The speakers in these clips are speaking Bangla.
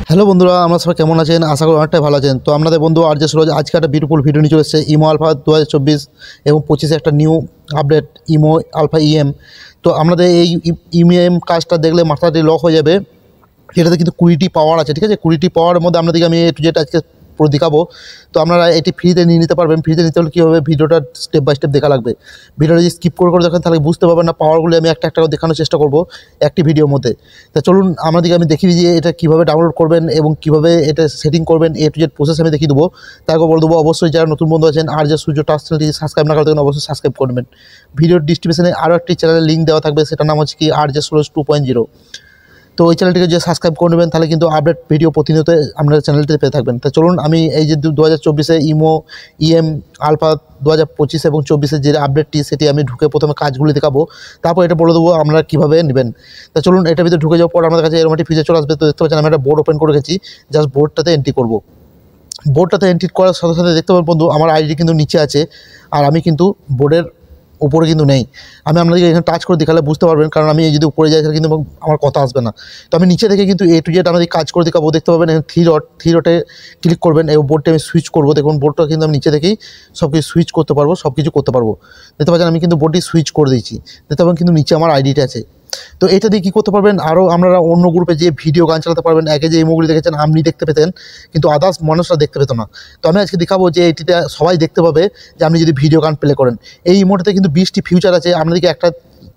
হ্যালো বন্ধুরা, আমরা সবাই কেমন আছেন? আশা করি অনেকটাই ভালো আছেন। তো আপনাদের বন্ধু আরজে সুরজ আজকে একটা বিউটিফুল ভিডিও নিয়ে চলে এসেছে ইমো আলফা 2024 এবং 25-এ একটা নিউ আপডেট ইমো আলফা ইএম। তো আপনাদের এই ইএম কাজটা দেখলে মাথাটি লক হয়ে যাবে। এটাতে কিন্তু 20টি পাওয়ার আছে, ঠিক আছে? 20টি পাওয়ারের মধ্যে আপনাদেরকে আমি একটু যেটা আজকে পুরো দেখাবো। তো আপনারা এটি ফ্রিতে নিয়ে নিতে পারবেন। ফ্রিতে নিতে হলে কীভাবে ভিডিওটা স্টেপ বাই স্টেপ দেখা লাগবে। ভিডিওটা যদি স্কিপ করে দেখেন তাহলে বুঝতে পারবেন না। পাওয়ারগুলো আমি একটা একটা করে দেখানোর চেষ্টা করবো একটি ভিডিওর মধ্যে। তা চলুন আমাদেরকে আমি দেখিয়ে দিই যে এটা কীভাবে ডাউনলোড করবেন এবং কীভাবে এটা সেটিং করবেন, এ টু জেড প্রসেস আমি দেখিয়ে দেবো। তারপর বলে দেবো অবশ্যই যারা নতুন বন্ধু আছেন আর যে সূর্য টাচ চ্যানেলটি সাবস্ক্রাইব না করে থাকেন অবশ্যই সাবস্ক্রাইব করবেন। ভিডিওর ডিসক্রিপশনে আরও একটি চ্যানেলের লিঙ্ক দেওয়া থাকবে, সেটার নাম হচ্ছে কি আর যে সুরজ 2.0। তো ওই চ্যানেলটিকে যে সাবস্ক্রাইব করে নেবেন তাহলে কিন্তু আপডেট ভিডিও প্রতিনিয়ত আপনার চ্যানেলটিতে পেয়ে থাকবেন। তো চলুন আমি এই যে 2024-এ ইমো ইএম আলফা 2025 এবং 24-এর যে আপডেটটি সেটি আমি ঢুকে প্রথমে কাজগুলি দেখাবো, তারপর এটা বলে দেবো আপনারা কীভাবে নেবেন। তো চলুন এটার ভিতরে ঢুকে যাওয়ার পর আমাদের কাছে এরকম একটি ফিচার চলে আসবে। তো দেখতে পাচ্ছেন আমি একটা বোর্ড ওপেন করে রেখেছি, জাস্ট বোর্ডটাতে এন্ট্রি করব। বোর্ডটাতে এন্ট্রি করার সাথে সাথে দেখতে পাবেন বন্ধু আমার আইডি কিন্তু নিচে আছে, আর আমি কিন্তু বোর্ডের উপরে কিন্তু নেই। আমি আপনাদেরকে এখানে টাচ করে দেখালে বুঝতে পারবেন, কারণ আমি যদি উপরে যাই তাহলে কিন্তু আমার কথা আসবে না। তো আমি নিচে থেকে কিন্তু এ টু জেড আমাদের কাজ করে দেখাবো। দেখতে পাবেন এখানে থ্রি ডটে ক্লিক করবেন এবং বোর্ডটা আমি সুইচ করবো। দেখুন বোর্ডটা কিন্তু আমি নিচে থেকেই সব কিছু সুইচ করতে পারবো, সব কিছু করতে পারবো। দেখতে পাচ্ছেন আমি কিন্তু বোর্ডটি সুইচ করে দিয়েছি। দেখতে পাবেন কিন্তু নিচে আমার আইডিটা আছে। তো এটা দিয়ে কী করতে পারবেন, আরও আপনারা অন্য গ্রুপে যে ভিডিও গান চালাতে পারবেন। আগে যে ইমোগুলি দেখেছেন আপনি দেখতে পেতেন, কিন্তু আদার্স মানুষরা দেখতে পেত না। তো আমি আজকে দেখাবো যে এটিতে সবাই দেখতে পাবে যে আপনি যদি ভিডিও গান প্লে করেন। এই ইমোটাতে কিন্তু 20টি ফিউচার আছে। আপনাদেরকে একটা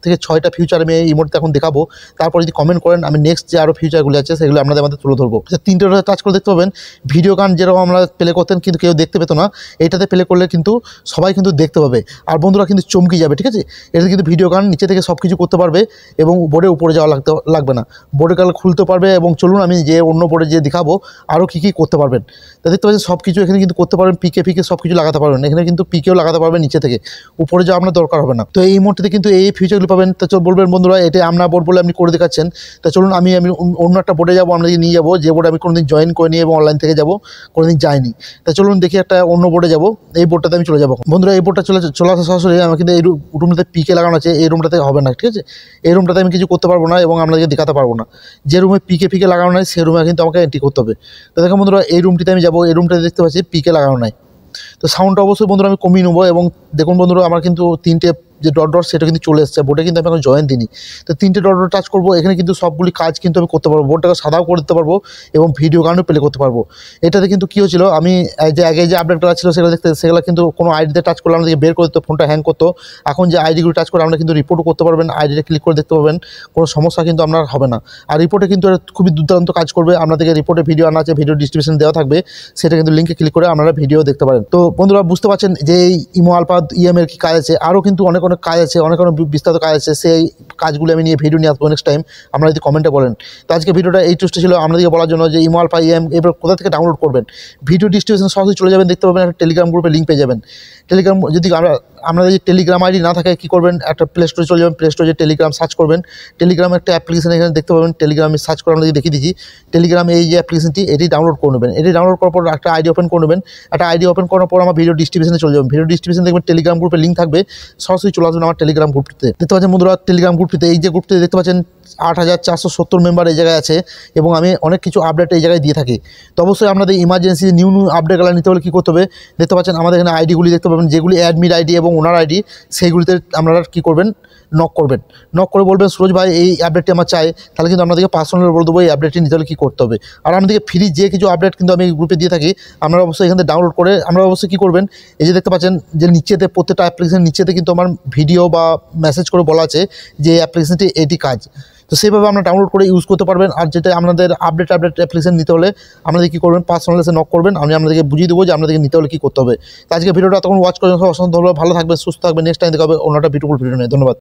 থেকে 6টা ফিউচার আমি এই ইমোটে এখন দেখাবো। তারপর যদি কমেন্ট করেন আমি নেক্সট যে আরও ফিউচারগুলো আছে সেগুলো আপনাদের মধ্যে তুলে ধরবো। 3টে টাচ করে দেখতে পাবেন ভিডিও গান যেরকম আমরা প্লে করতেন কিন্তু কেউ দেখতে পেতো না, এইটাতে প্লে করলে কিন্তু সবাই কিন্তু দেখতে পাবে, আর বন্ধুরা কিন্তু চমকে যাবে, ঠিক আছে? এটাতে কিন্তু ভিডিও গান নিচে থেকে সব কিছু করতে পারবে এবং বোর্ডের উপরে যাওয়া লাগবে না। বোর্ডে কাল খুলতে পারবে। এবং চলুন আমি যে অন্য বোর্ডে যে দেখাবো আরও কী কী করতে পারবেন। তো দেখতে পাচ্ছেন সব কিছু এখানে কিন্তু করতে পারবেন। পিকে সব কিছু লাগাতে পারবেন। এখানে কিন্তু পিকেও লাগাতে পারবেন নিচে থেকে, উপরে যাওয়া আপনার দরকার হবে না। তো এই মুহূর্তে কিন্তু এই ফিউচারগুলো পাবেন। তো বলবেন বন্ধুরা এটা আমরা বোর্ড বলে আপনি করে দেখাচ্ছেন। তো চলুন আমি অন্য একটা বোর্ডে যাবো, আপনাকে নিয়ে যাবো যে বোর্ডে আমি কোনোদিন জয়েন করে নিই এবং অনলাইন থেকে যাবো, কোনোদিন যাইনি। তা চলুন দেখি একটা অন্য বোর্ডে যাবো। এই বোর্ডটাতে আমি চলে যাবো। বন্ধুরা এই বোর্ডটা চলে আসা সরাসরি আমার কিন্তু এই রুমটাতে পিকে লাগানো আছে, এই রুমটাতে হবে না, ঠিক আছে? এই রুমটাতে আমি কিছু করতে পারবো না এবং আপনাদেরকে দেখাতে পারবো না। যে রুমে পিকে লাগানো নাই সেই রুমে কিন্তু আমাকে এন্ট্রি করতে হবে। তো দেখো বন্ধুরা এই রুমটিতে আমি যাবো। এই রুমটাতে দেখতে পাচ্ছি পিকে লাগানো নাই। তো সাউন্ডটা অবশ্যই বন্ধুরা আমি কমিয়ে নেবো। এবং দেখুন বন্ধুরা আমার কিন্তু 3টে যে ডট সেটা কিন্তু চলে এসছে বোর্ডে, কিন্তু আমি এখন জয়েন দিইনি। তো 3টে ডট টাচ করবো। এখানে কিন্তু সবগুলি কাজ কিন্তু আমি করতে পারবো। বোর্ডটাকে সাদাও করে দিতে পারবো এবং ভিডিও গানও প্লে করতে পারবো। এটাতে কিন্তু কী হচ্ছিলো, আমি যে আগে যে আপডেটটা ছিল সেগুলো দেখতে, সেগুলো কিন্তু কোনো আইডিতে টাচ করলে আমাদেরকে বের করে দিতে, ফোনটা হ্যাং করতো। এখন যে আইডিগুলো টাচ করে আমরা কিন্তু রিপোর্টও করতে পারবেন। আইডিতে ক্লিক করে দেখতে পাবেন, কোনো সমস্যা কিন্তু আপনার হবে না। আর রিপোর্টে কিন্তু খুবই দুর্দান্ত কাজ করবে। আপনাদেরকে রিপোর্টে ভিডিও আনা আছে, ভিডিও ডিস্ট্রিবিউশন দেওয়া থাকবে, সেটা কিন্তু লিঙ্কে ক্লিক করে আপনারা ভিডিও দেখতে পারেন। তো বন্ধুরা বুঝতে পারছেন যে এই ইমো আলফা ইএমের কী কাজ আছে। আরও কিন্তু অনেক কাজ আছে, অনেক বিস্তারিত কাজ আছে। সেই কাজগুলো আমি নিয়ে ভিডিও নিয়ে আসবো নেক্সট টাইম, আপনারা যদি কমেন্টে বলেন। তো আজকে ভিডিওটা এই টেস্টে ছিল আপনাদেরকে বলার জন্য যে ইমো আলফা ইএম এবার কোথা থেকে ডাউনলোড করবেন। ভিডিও ডিস্ট্রিবিউশন সরাসরি চলে যাবেন, দেখতে পাবেন একটা টেলিগ্রাম গ্রুপে লিঙ্ক পেয়ে যাবেন। টেলিগ্রাম যদি আপনাদের যে টেলিগ্রাম আইডি না থাকে কী করবেন, একটা প্লে স্টোরে চলে যাবেন, প্লে স্টোরে টেলিগ্রাম সার্চ করবেন। টেলিগ্রাম একটা অ্যাপ্লিকেশন এখানে দেখতে পাবেন, টেলিগ্রামে সার্চ করে আপনাদের দেখিয়ে দিচ্ছি। টেলিগ্রামে এই যে অ্যাপ্লিকেশনটি এটি ডাউনলোড করে নেবেন। এটি ডাউনলোড করার পর একটা আইডি ওপেন করে নেবেন। একটা আইডি ওপেন করার পর আমার ভিডিও ডিস্ট্রিবিউশনে চলে যাবেন। ভিডিও ডিস্ট্রিবিউশন দেখবেন টেলিগ্রাম গ্রুপে লিঙ্ক থাকবে, সরাসরি চলে আসবেন আমার টেলিগ্রাম গ্রুপটিতে। দেখতে পাচ্ছেন বন্ধুরা টেলিগ্রাম গ্রুপটিতে, এই যে গ্রুপটিতে দেখতে পাচ্ছেন 8470 মেম্বার এই জায়গায় আছে এবং আমি অনেক কিছু আপডেট এই জায়গায় দিয়ে থাকি। তো অবশ্যই আপনাদের ইমার্জেন্সি নিউ আপডেটগুলো নিতে হলে কী করতে হবে, দেখতে পাচ্ছেন আমাদের এখানে আইডিগুলি দেখতে পাবেন, যেগুলি অ্যাডমিট আইডি এবং ওনার আইডি, সেইগুলিতে আপনারা কী করবেন, নক করবেন। নক করে বলবেন সুরজ ভাই এই আপডেটটি আমার চাই, তাহলে কিন্তু আপনাদেরকে পার্সোনাল বলে দেবো এই আপডেটটি নিতে হলে কী করতে হবে। আর আপনাদেরকে ফ্রি যে কিছু আপডেট কিন্তু আমি গ্রুপে দিয়ে থাকি, আপনারা অবশ্যই এখানে ডাউনলোড করে আমরা অবশ্যই কী করবেন, এই যে দেখতে পাচ্ছেন যে নিচেতে প্রত্যেকটা অ্যাপ্লিকেশন নিচেতে কিন্তু আমার ভিডিও বা মেসেজ করে বলা আছে যে এই অ্যাপ্লিকেশনটি এটি কাজ। তো সেইভাবে আপনারা ডাউনলোড করে ইউজ করতে পারবেন। আর যেটা আপনাদের আপডেট অ্যাপ্লিকেশন নিতে হলে আপনাদের কী করবেন, পার্সোনাল এসে নক করবেন, আমি আপনাদেরকে বুঝিয়ে দেবো যে আপনাদেরকে নিতে হলে কী করতে হবে। তো আজকে ভিডিওটা তখন ওয়াচ করেন, অসংখ্য ধন্যবাদ। ভালো থাকবেন, সুস্থ থাকবেন। নেক্সট টাইম দেখা হবে অন্য একটা বিউটিফুল ভিডিও নিয়ে। ধন্যবাদ।